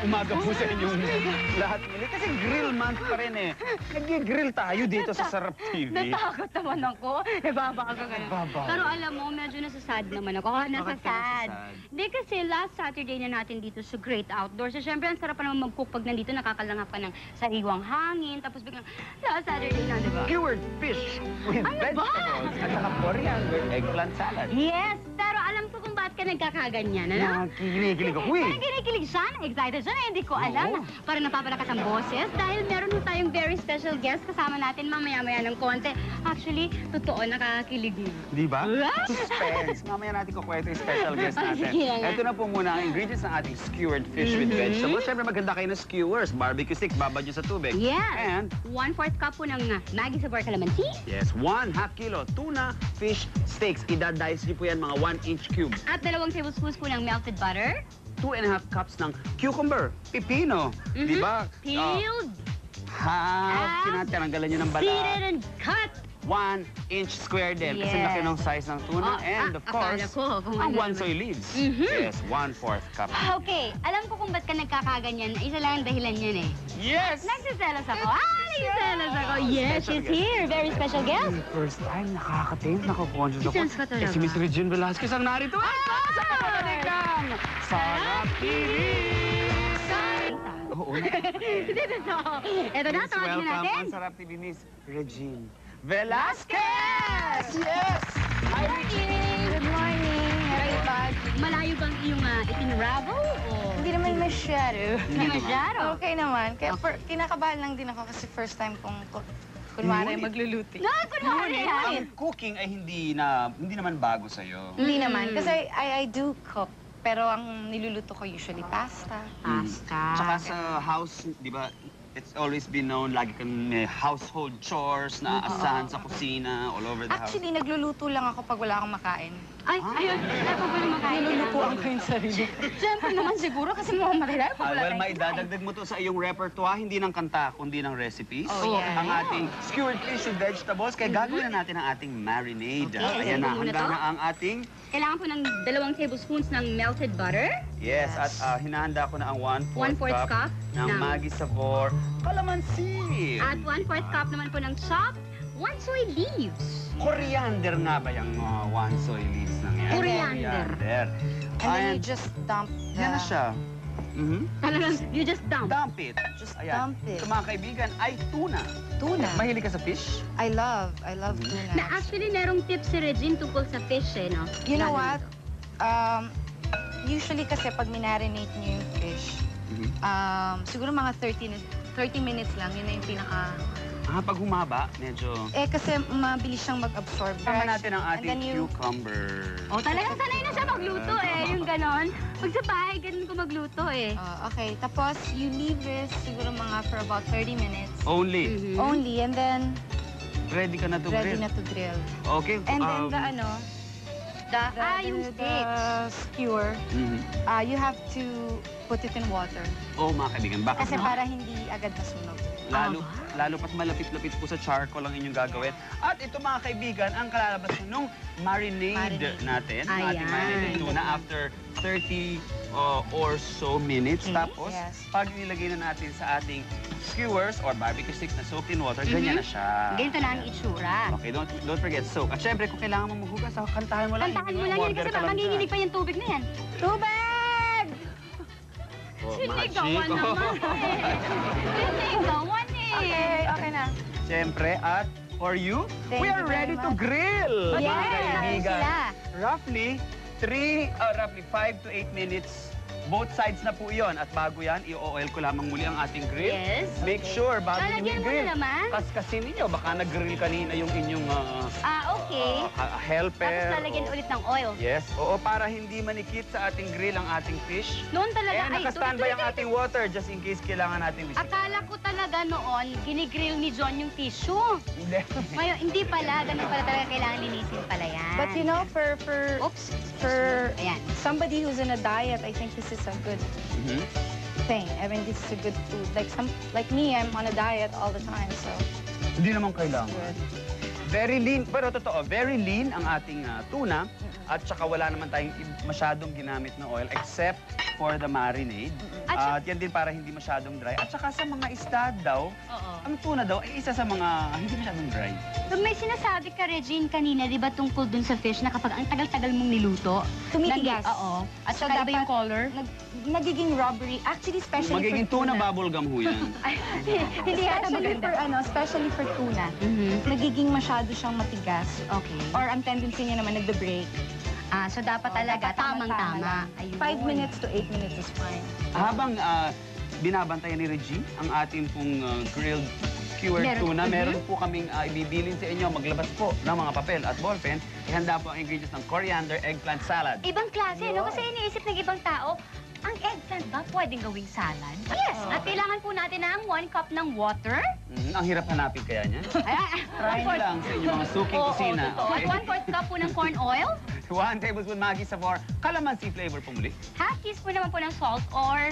umaga po sa inyong lahat muli. Kasi grill month pa rin eh. Nag-grill tayo dito sa Sarap TV. Natakot naman ako. Ibaba ka ganun. Pero alam mo, medyo nasasad naman ako. Nasasad. Hindi kasi last Saturday na natin dito sa Great Outdoors. So, syempre, ang sarap pa naman mag-cook pag nandito, nakakalangap ka ng sariwang hangin. Tapos biglang, last Saturday na, diba? Skewered fish with vegetables at saka coriander eggplant salad. Yes! Pero alam ko kung bakit ka nagkakaganyan, ano? Kinikilig ako eh. Parang kinikilig siya, excited siya, hindi ko alam. Parang napapalakas ang boses dahil meron tayong very special guest kasama natin mamaya-maya ng konti. Actually, totoo, nakakakilig mo. Di ba? Suspense. Mamaya natin kukwento yung special guest natin. Ito na po muna ang ingredients ng ating skewered fish with vegetables. Siyempre maganda kayo ng skewers, barbecue sticks, babad nyo sa tubig. Yes. And 1/4 cup po ng Maggi Sabor Calamansi. yes, 1/2 kilo tuna fish steaks. Ida-dice nyo po yan mga 1-inch cubes. At 2 tablespoons po ng melted butter. 2.5 cups ng cucumber, pipino. Di ba? Peeled. Tinatanggalan nyo ng balat. Seeded and cut. 1-inch square din. Kasi Yes. laki ng size ng tuna. And of course, akala ko kung ang ano 1 soy leaves. Mhm. Yes, 1/4 cup. Okay, alam ko kung ba't ka nagkakaganyan. Isa lang ang dahilan yun eh. Yes! Nagsiselos ako. Nagsiselos ako. Yes, she's here. Very special guest. First time nakakatingin, nakakonsyos ako. Sense ka talaga. Si Miss Regine Velasquez ang narito. Sa kabalikan! Sarap TV! Oo na. Ito na, Please tawagin na welcome natin. ang Sarap TV Miss Regine Velasquez! Yes! Hi, Regine! Good morning. Hi, Malayo bang iyong itinravel o? Hindi naman masyado. Hindi masyado. Okay naman. Kaya kinakabahan lang din ako kasi first time kong kunwari Ngunit- magluluto. No, kunwari ha. Ang cooking ay hindi naman bago sa'yo. Hindi naman. Kasi I do cook. Pero ang niluluto ko usually pasta. Tsaka sa house, di ba, it's always been known, lagi kang may household chores na aasahan sa kusina, all over the house. Actually, nagluluto lang ako pag wala akong makain. Ay, ayun. Ako ba naman kain? Nilulutuan ko yung sarili. Siyempre naman siguro kasi mukhang matila. Well, maidadagdag mo to sa iyong repertoire, hindi ng kanta, kundi ng recipes. Oh, yeah. Ang ating skewered fish with vegetables, kaya gagawin na natin ang ating marinade. Okay, Ayan na, muna handa to. na ang ating... Kailangan po ng 2 tablespoons ng melted butter. Yes, at hinahanda ko na ang 1/4 1/4 cup ng ng- Maggi Sabor Calamansi. At 1/4 cup naman po ng chopped 1 soy leaves. Coriander nga ba yung 1 soy leaves lang yan? Coriander. And then you just dump the... Yan na siya. Talagang, you just dump. Dump it. Just, ayan. Dump it. Sa mga kaibigan, ay tuna. Tuna. Mahilig ka sa fish? I love tuna. Na actually, merong tips si Regine tungkol sa fish eh, no? You know what? Usually kasi pag minarinate niyo yung fish, siguro mga 30 minutes lang, yun na yung pinaka... Pag humaba, medyo... kasi mabilis siyang mag-absorb. Tama natin ang And ating then you... cucumber. Oh, talagang sanay na siya magluto eh, yung ganon. Pag sa bahay, ganun ko magluto eh. Okay, tapos you leave this siguro mga for about 30 minutes. Only. Only, and then Ready ka na to ready grill. na to grill. Okay. And then Yung steaks. the skewer, you have to put it in water. Oh, mga kaibigan, bakit Kasi no? para hindi agad masunog. Lalo pat malapit-lapit po sa charcoal ang inyong gagawin. At ito mga kaibigan, ang kalalabas nung marinade natin, ang ating Ayan. marinated tuna after 30 or so minutes. Tapos, Yes. pag nilagay na natin sa ating skewers or barbecue sticks na soaked in water, ganyan na siya. Ganito na ang itsura. Okay, don't forget soak. At syempre, kung kailangan mo maghugas, kantahan mo lang. Kantahan mo lang yun kasi manginginig pa yung tubig na yan. Tubig! Sinigawan naman eh. Sinigawan eh. Okay na. Siyempre, at for you, Thank we you are very ready to much. grill! Yes, mga kaibigan. sila. Roughly 5 to 8 minutes. Both sides na po iyon. At bago yan, i-oil ko lamang muli ang ating grill. Yes. Make sure, bago Lalagyan nyo mo grill, na naman. kaskasin ninyo. Baka nag-grill kanina yung inyong Okay. helper. Tapos lalagyan ulit ng oil. Yes. Oo, para hindi manikit sa ating grill ang ating fish. Noon talaga, Eh, naka-standby ang ating water just in case kailangan natin bisita. Akala ko talaga noon, ginigrill ni John yung tissue. Hindi. Ngayon, hindi pala. Ganun pala talaga kailangan linisin pala yan. But you know, for Oops. Ayan. Somebody who's in a diet, I think this is a good thing. I mean, this is a good food. Like me, I'm on a diet all the time, so Hindi naman kailangan. good. Very lean, pero totoo, very lean ang ating tuna at saka wala naman tayong masyadong ginamit na oil except for the marinade. At At yan din para hindi masyadong dry. At saka sa mga isda daw, Oo. ang tuna daw ay isa sa mga hindi masyadong dry. So may sinasabi ka, Regine, kanina, di ba, tungkol dun sa fish na kapag ang tagal-tagal mong niluto, Tumitigas. Oo. At So, saka iba yung dapat- color? Nagiging rubbery. Actually, especially Magiging for tuna bubblegum ho yan. Ay, hindi yata Especially maganda. for, especially for tuna. Mhm. Nagiging masyado siyang matigas. Okay. Or ang tendency niya naman nagbe-break. So dapat talaga, Dapat tamang-tama. lang. Ayun. 5 minutes to 8 minutes is fine. Habang binabantayan ni Regine ang ating pong grilled skewered Meron- tuna, Mhm. meron po kaming ibibilin sa inyo. Maglabas po ng mga papel at ballpen. Ihanda po ang ingredients ng coriander eggplant salad. Ibang klase, no? Kasi iniisip ng ibang tao, ang eggplant ba pwedeng gawing salad? Yes! At kailangan po natin ng 1 cup ng water. Ang hirap hanapin kaya niyan. Try nyo lang sa inyong mga suking kusina. At 1/4 cup po ng corn oil. 1 tablespoon Maggi Sabor, calamansi flavor po muli. Half teaspoon naman po ng salt or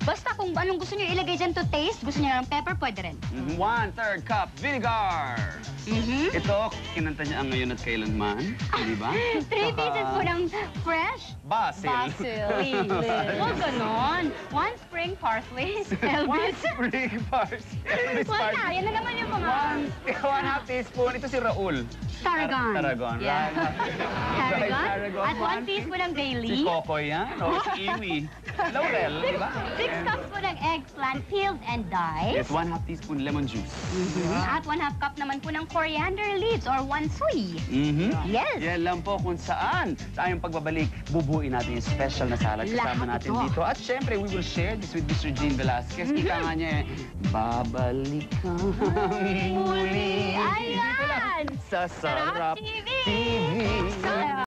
basta kung anong gusto niyo ilagay dyan to taste. Gusto niyo ng pepper, pwede rin. 1/3 cup vinegar. Mhm. Ito, kinanta niya ang ngayon at kailanman. Di ba? 3 Saka pieces po ng fresh Basil. Basil. Huwag ganon. 1 spring parsley. One spring parsley. Wala, yan na naman yung mga... 1/2 teaspoon. Ito si Raul. Tarragon. Tarragon. Yeah. Right. Tarragon. At 1 teaspoon ng bay Si leaf. Kokoy yan. O si Iwi. Laurel, di ba? 6 cups po ng eggplant peeled and diced. Yes, 1/2 teaspoon lemon juice. At 1/2 cup naman po ng coriander leaves or 1 soy. Yes. Yan lang po kung saan tayong pagbabalik, bubuin natin yung special na salad kasama Lahat natin ito. dito. At syempre, we will share this with Mr. Jean Velasquez. Ika nga niya, babalik ka muli. Ayan! Sa Sarap TV! TV.